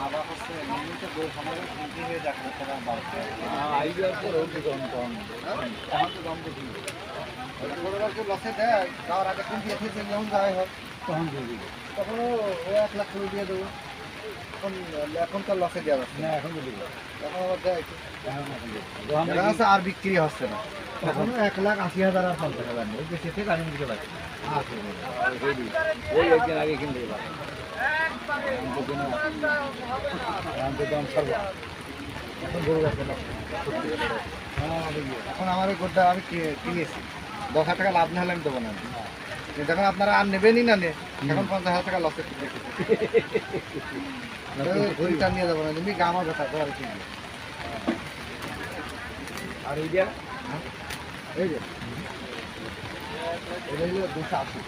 আবার হচ্ছে নিয়মিত গরু খামারে বিক্রি হয়ে যাচ্ছে টাকা 12 আইডিয়ার পর ওই কম কম এখন তো দাম বেশি গরুবার কেউ লসে দেয় যাওয়ার আগে কোন দিয়ে থেকে যখন যাওয়াই হোক তখন দিয়ে দিবে তখন ও 1 লাখ করে দিয়ে দেবো এখন তো লসে দেওয়া যাচ্ছে না এখন তো দিবে এখন আবার দেয় এখন দিবে দেখা যাচ্ছে আর বিক্রি হচ্ছে না এখনো 1,80,000 আর 50,000 নেই বেশি থেকে গাড়ি দিতে পারছি ওই একদিন আগে কিনতে পারে দাম ছাড়বো এখন গরু রাখতে না এখন আমার ওই গরুটা আমি কিনেছি 10,000 টাকা লাভ না হলে আমি দেবো না যখন আপনারা আর নেবেনই না নে এখন 50,000 টাকা লসে ঘড়িটা নিয়ে যাবো না তুমি গামা ব্যথা আর কিনবে আর এইটা এই যে এটা হলো 280